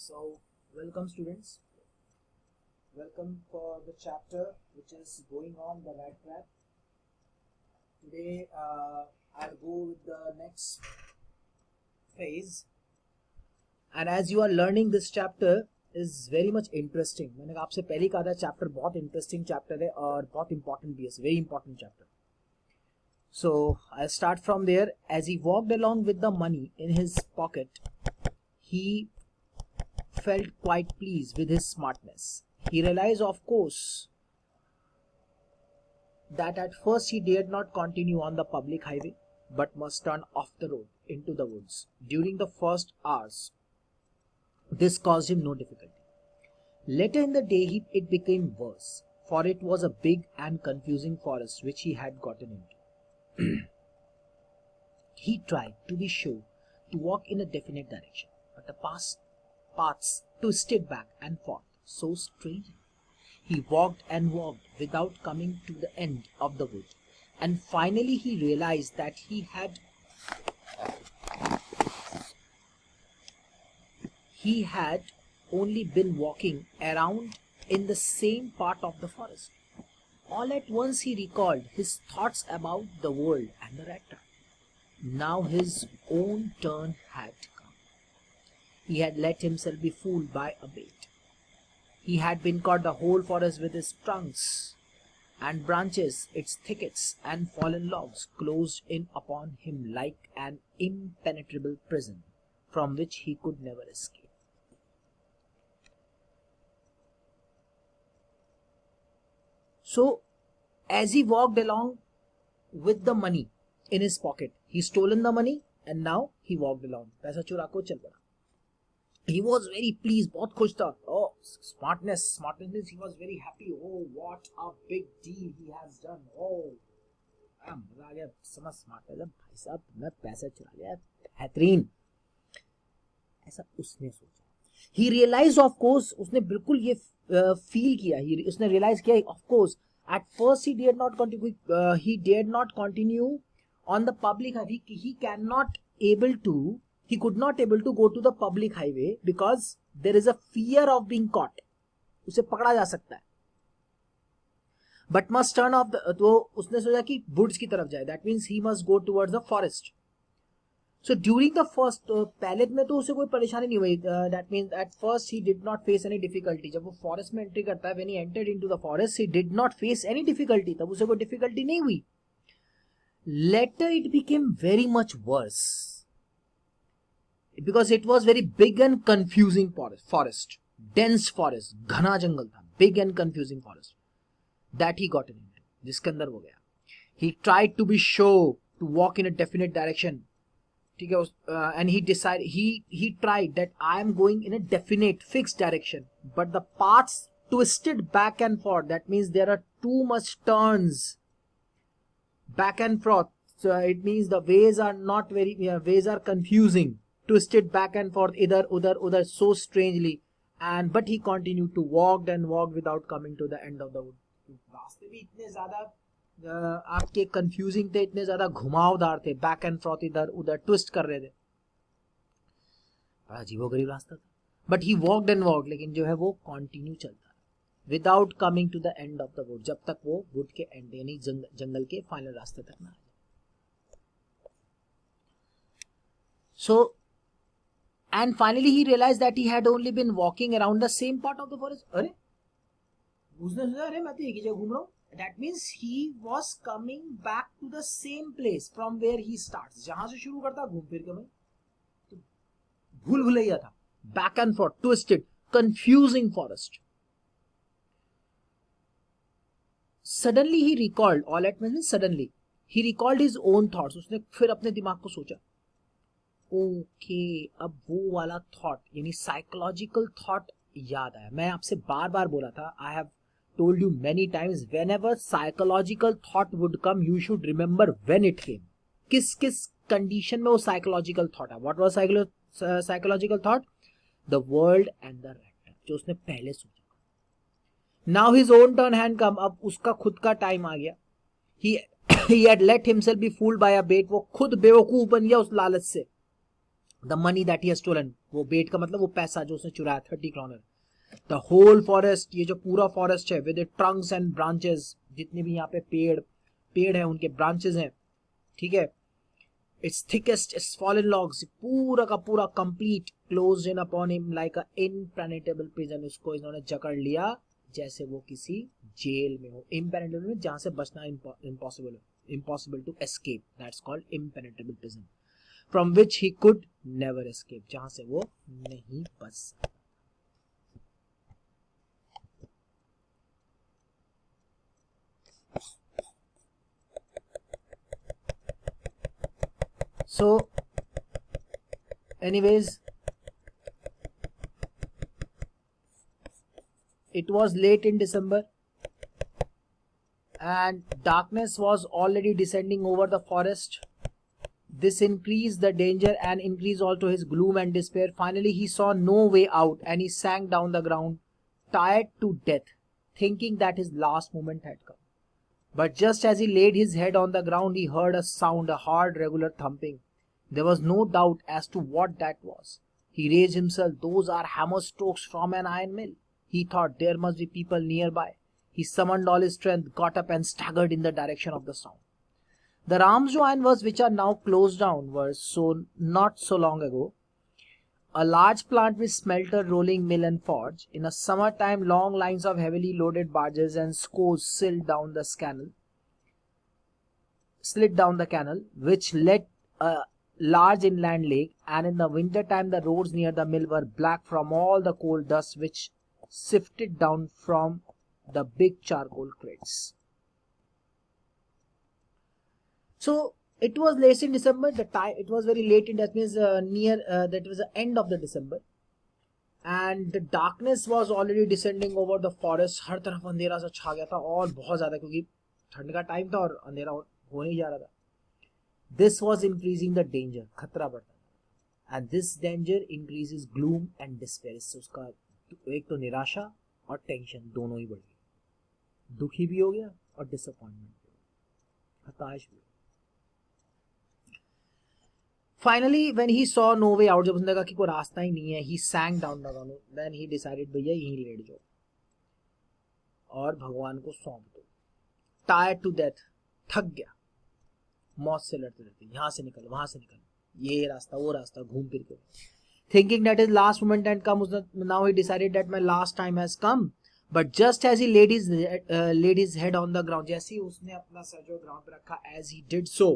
So, welcome students. Welcome for the chapter which is going on the rat trap. Today, I'll go with the next phase. And as you are learning, this chapter is very much interesting. मैंने आपसे पहले ही कहा था chapter बहुत interesting chapter है और बहुत important भी है. Very important chapter. So I'll start from there. As he walked along with the money in his pocket, he felt quite pleased with his smartness. He realized, of course, that at first he dared not continue on the public highway, but must turn off the road into the woods. During the first hours, this caused him no difficulty. Later in the day, it became worse, for it was a big and confusing forest which he had gotten into. He tried, to be sure, to walk in a definite direction, but the paths twisted back and forth so strangely. He walked and walked without coming to the end of the wood, and finally he realized that he had only been walking around in the same part of the forest. All at once he recalled his thoughts about the world and the rat trap. Now his own turn had come. He had let himself be fooled by a bait. He had been caught the whole forest with its trunks and branches, its thickets and fallen logs closed in upon him like an impenetrable prison from which he could never escape. So, as he walked along with the money in his pocket, he stolen the money and now he walked along. पैसा चुरा को चल पड़ा. He was very pleased, बहुत खुश था. Oh, smartness means he was very happy. Oh, what a big deal he has done. Oh, मजा आ गया. समझ स्मार्ट है भाई साहब, मैं पैसा चुरा लिया, बेहतरीन. ऐसा उसने सोचा. He realized, of course, उसने बिल्कुल ये फील किया. उसने realize किया, of course, at first he dared not continue on the public highway. He could not able to go to the public highway because there is a fear of being caught. उसे पकड़ा जा सकता है. But must turn off the, तो उसने सोचा कि woods की तरफ जाए. That means he must go towards the forest. So during the first पहले में तो उसे कोई परेशानी नहीं हुई. That means at first he did not face any difficulty. जब वो forest में एंट्री करता है, when he entered into the forest, he did not face any difficulty. तब उसे कोई difficulty नहीं हुई. Later it became very much worse, because it was very big and confusing forest, dense forest, घना जंगल था, big and confusing forest that he got into, जिसके अंदर वो गया. He tried to be sure to walk in a definite direction. ठीक है, and he decided, he tried that I am going in a definite fixed direction, but the paths twisted back and forth. That means there are too much turns back and forth. So it means the ways are not very, ways are confusing, twisted back and forth, idhar udhar so strangely. And but he continued to walk and walk without coming to the end of the wood. रास्ते भी इतने ज़्यादा आपके confusing थे, इतने ज़्यादा घुमावदार थे, बैक एंड फ्रॉथ इधर उधर ट्विस्ट कर रहे थे. बड़ा अजीबोगरीब रास्ता था. But he walked and walked, लेकिन जो है वो कंटिन्यू चलता without coming to the end of the wood, जब तक वो वुड के एंड यानी जंगल के फाइनल रास्ते तक ना आ जाए. So, and finally he realized that he had only been walking around the same part of the forest. अरे उसने सोचा, अरे मैं तो एक ही जगह घूम रहा हूँ. That means he was coming back to the same place from where he starts. जहां से शुरू करता घूम फिर के, मैं तो भूल भुलैया था. Back and forth, twisted, confusing forest. Suddenly he recalled, all at once suddenly he recalled his own thoughts. उसने फिर अपने दिमाग को सोचा. ओके, अब वो वाला थॉट यानी साइकोलॉजिकल थॉट याद आया. मैं आपसे बार बार बोला था, I have told you many times, when ever psychological thought would come, you should remember when it came. किस किस कंडीशन में वो साइकोलॉजिकल थॉट है. What was psychological thought? The world and the rat, जो उसने पहले सोचा. Now his own turn had come, अब उसका खुद का टाइम आ गया. he had let himself be fooled by a bait. वो खुद बेवकूफ बन गया उस लालच से. The money that he has stolen, वो बेट का मतलब वो पैसा जो उसने चुराया 30 क्रॉनर। द होल फॉरेस्ट, ये जो पूरा फॉरेस्ट है, विद ट्रंक्स एंड ब्रांचेस, जितने भी यहाँ पे पेड़ है उनके ब्रांचेस हैं, ठीक है। It's thickest it's fallen logs, पूरा का पूरा कंप्लीट क्लोज्ड इन अपॉन हिम लाइक अ इम्पेनेट्रेबल प्रिजन, उसको इन्होंने जकड़ लिया जैसे वो किसी जेल में हो। इम्पेनेट्रेबल में जहां से बचना इम्पॉसिबल है, impossible to escape, that's called impenetrable prison, from which he could never escape, जहां से वो नहीं बच सकता। So anyways, it was late in December and darkness was already descending over the forest. This increased the danger and increased also his gloom and despair. Finally he saw no way out and he sank down the ground, tired to death, thinking that his last moment had come. But just as he laid his head on the ground, he heard a sound, a hard, regular thumping. There was no doubt as to what that was. He raised himself. Those are hammer strokes from an iron mill. He thought there must be people nearby. He summoned all his strength, got up and staggered in the direction of the sound. The Ramjo ironworks, which are now closed down, were so not so long ago a large plant with smelter, rolling mill and forge. In a summertime, long lines of heavily loaded barges and scows slid down the canal, which led a large inland lake, and in the winter time the roads near the mill were black from all the coal dust which sifted down from the big charcoal crates. So it was late in December. The time it was very late in, that means that was the end of the December, and the darkness was already descending over the forest. हर तरफ अंधेरा सा छा गया था, और बहुत ज्यादा, क्योंकि ठंड का टाइम था और अंधेरा होने ही जा रहा था. This was increasing the danger, खतरा बढ़ता था, and this danger increases gloom and despair. इससे उसका एक तो निराशा और टेंशन दोनों ही बढ़ गई, दुखी भी हो गया और डिसअपॉइंटमेंट भी हो गया, हताश भी. Finally, when he saw no way out, जब उसने कहा कि कोई रास्ता ही नहीं है, he sank down the ground. Then he decided, भैया यहीं लेट जाओ और भगवान को सौंप दो. Tired to death, थक गया, मौत से लड़ते लड़ते, यहाँ से निकल वहां से निकल, ये रास्ता वो रास्ता घूम फिर के. Thinking that his last moment had come, now he decided that my last time has come. But just as he laid his head on the ground, जैसे ही उसने अपना सर जो ग्राउंड पे रखा, as he did so,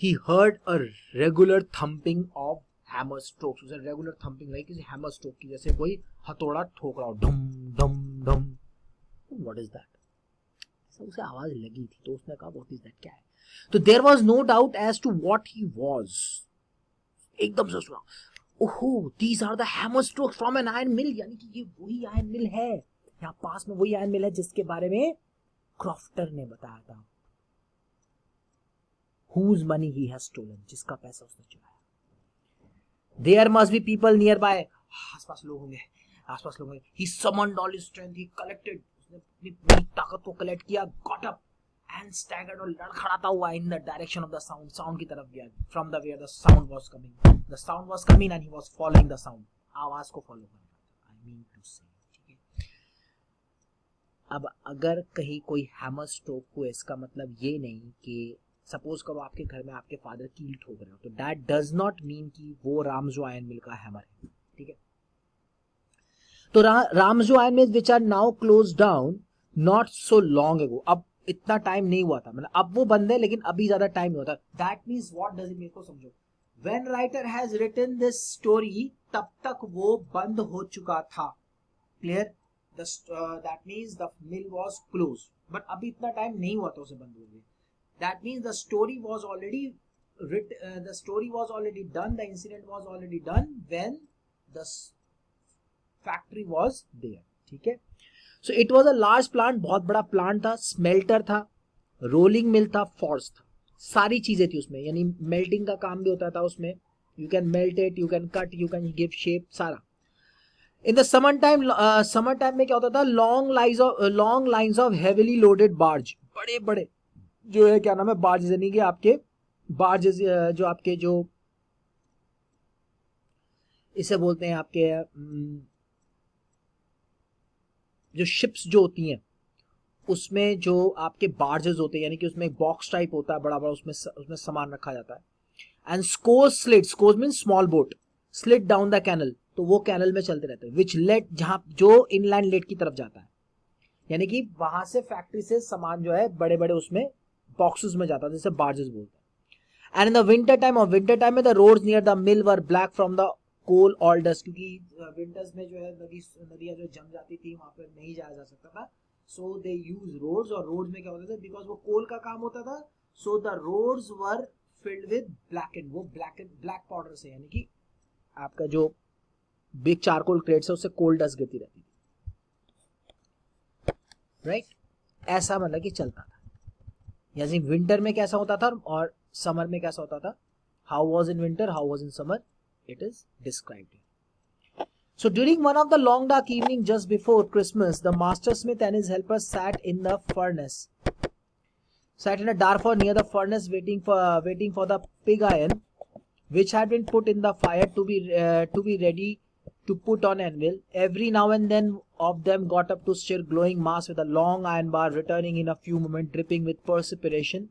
he heard a regular thumping of hammer strokes. उसे regular thumping like किसी hammer stroke की, जैसे कोई हथौड़ा ठोक रहा हो, डम डम डम. What is that? उसे आवाज लगी थी, तो उसने कहा what is that, क्या है? तो there was no doubt as to what he was. एकदम से सुना, ओहो, these are the hammer strokes from an iron mill, यानी कि ये वही आयरन मिल है, यहाँ पास में वही आयरन मिल है जिसके बारे में क्रॉफ्टर ने बताया था. Whose money he has stolen, जिसका पैसा उसने चुराया. There must be people nearby, आसपास लोग होंगे, आसपास लोग होंगे. He summoned all his strength, he collected, उसने अपनी पूरी ताकत को कलेक्ट किया, got up and staggered, और लड़खड़ाता हुआ in the direction of the sound, sound की तरफ गया, from the where the sound was coming. The sound was coming and he was following the sound, आवाज को फॉलो कर रहा था. I mean to say, ठीक है. अब अगर कहीं कोई हैमर स्ट्रोक हुए, इसका मतलब ये नहीं कि सपोज करो आपके घर में आपके फादर कील ठोक रहे हो, तो दैट डज नॉट मीन कि वो रामजो आयरन मिल का हैमर है, ठीक है. तो रामजो iron mill which are now close down not so long ago, अब इतना टाइम नहीं हुआ था, मतलब अब वो बंद है लेकिन अभी ज्यादा टाइम नहीं होता. That means what does it mean को समझो. When writer has written this story, तब तक वो बंद हो चुका था. Clear? That means the mill was close, but अभी इतना टाइम नहीं हुआ था उसे बंद होने. That means the story was already done, the incident was already done when the factory was there, ठीक है. So it was a large plant, बहुत बड़ा plant था, smelter था, rolling mill था, forge था, सारी चीजें थी उसमें, यानी melting का काम भी होता था उसमें. You can melt it, you can cut, you can give shape, सारा. In the summertime में क्या होता था, long lines of heavily loaded barge, बड़े बड़े जो है क्या नाम है, बार्जेस, यानी कि आपके बार्जेस जो आपके जो इसे बोलते हैं आपके जो शिप्स जो होती हैं उसमें जो आपके बार्जेस होते हैं, यानी कि उसमें एक बॉक्स टाइप होता है बड़ा बड़ा, उसमें सामान रखा जाता है. And scores slit, scores mean small boat, slit down the canal, तो वो कैनल में चलते रहते हैं. विच लेट, जहां जो इनलैंड लेट की तरफ जाता है, यानी कि वहां से फैक्ट्री से सामान जो है बड़े बड़े उसमें बॉक्सेस में जाता है, जैसे बार्जेस बोलते हैं. And in the winter time, और विंटर टाइम में the roads near the mill were black from the coal all dust, क्योंकि विंटर्स में जो है नदियां जो जम जाती थी, वहां पर नहीं जाया जा सकता था. सो दे यूज रोड्स, और रोड्स में क्या होता था, बिकॉज वो कोल का काम होता था, so the roads were filled with black, वो ब्लैक पाउडर से, यानी कि आपका जो बिग चारकोल क्रेट्स है उससे कोल डस्ट गिरती रहती थी. राइट ऐसा मतलब कि चलता था. यानी विंटर में कैसा होता था और समर में कैसा होता था. How was in winter, how was in summer, it is described. So during one of the long dark evening just before Christmas, the master smith and his helper sat in a dark furnace near the furnace, waiting for the pig iron, which had been put in the fire to be ready to put on anvil. Every now and then of them got up to stir glowing mass with a long iron bar, returning in a few moments dripping with perspiration.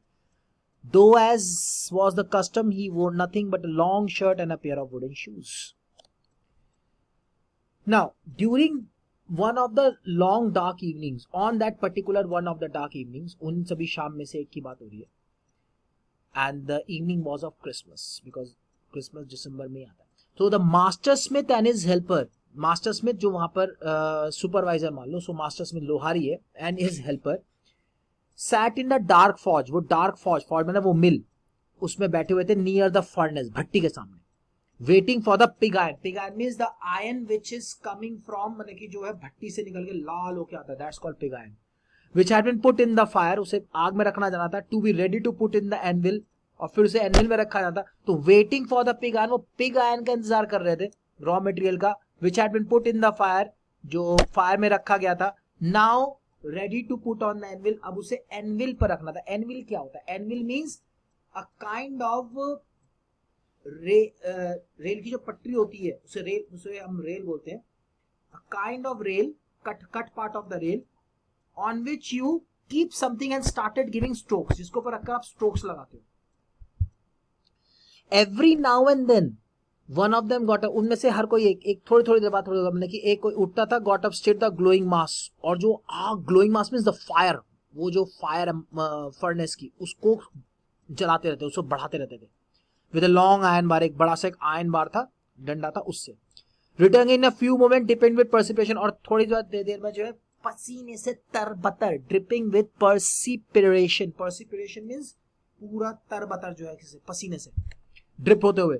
Though, as was the custom, he wore nothing but a long shirt and a pair of wooden shoes. Now, during one of the long dark evenings, on that particular one of the dark evenings, उन सभी शाम में से एक की बात हो रही है, and the evening was of Christmas, because Christmas दिसंबर में आता है. So the master smith and his helper, master smith जो वहां पर सुपरवाइजर मान लो, so master smith लोहारी है, and his helper sat in the dark forge, वो dark forge मतलब वो मिल, उसमें बैठे हुए थे near the furnace, भट्टी के सामने, waiting for the pig ion. Pig ion means the ion which is coming from, मतलब कि जो है भट्टी से निकल के लाल होके आता है, that's called pig iron. Which had been put in the fire, उसे आग में रखना जाना था. To be ready to put in the anvil, और फिर उसे एनविल में रखा जाता. तो waiting for the pig iron, वो पिग आयन का इंतजार कर रहे थे, रॉ मटेरियल का, which had been put in the fire, जो फायर में रखा गया था. Now ready to put on the anvil, अब उसे एनविल पर रखना था. एनविल क्या होता है, anvil means a kind of rail की जो पटरी होती है उसे हम रेल बोलते हैं. Kind of rail, cut part of the rail, on which you keep something and started giving strokes, जिसको ऊपर रखकर आप स्ट्रोक्स लगाते हो. Every now and then one of them got up, उनमें से हर कोई एक थोड़ी देर बाद मतलब कि एक कोई उठता था, got up state the glowing mass, और जो आग, glowing mass means the fire, वो जो फायर फर्नेस की, उसको जलाते रहते, उसको बढ़ाते रहते थे. With a long iron bar, एक बड़ा सा एक आयरन बार था, डंडा था, उससे. Return in a few moment depend with perspiration, और थोड़ी देर में जो है पसीने से तरबतर, dripping with perspiration. Perspiration means पूरा तरबतर जो है किसी पसीने से ड्रिप होते हुए.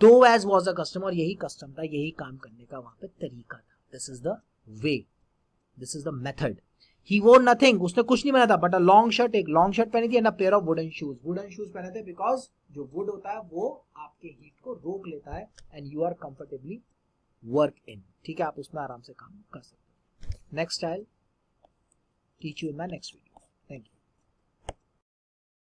दो एज वाज द कस्टम, और यही कस्टम था, यही काम करने का वहां पे तरीका था. This is the way, this is the method. He wore nothing, उसने कुछ नहीं पहना था, बट अ लॉन्ग शर्ट, एक लॉन्ग शर्ट पहनी थी, and a pair of wooden shoes. Wooden shoes पहने थे बिकॉज जो वुड होता है वो आपके हीट को रोक लेता है, and you are comfortably work in. ठीक है, आप उसमें आराम से काम कर सकते हो. Next I teach you in my next video.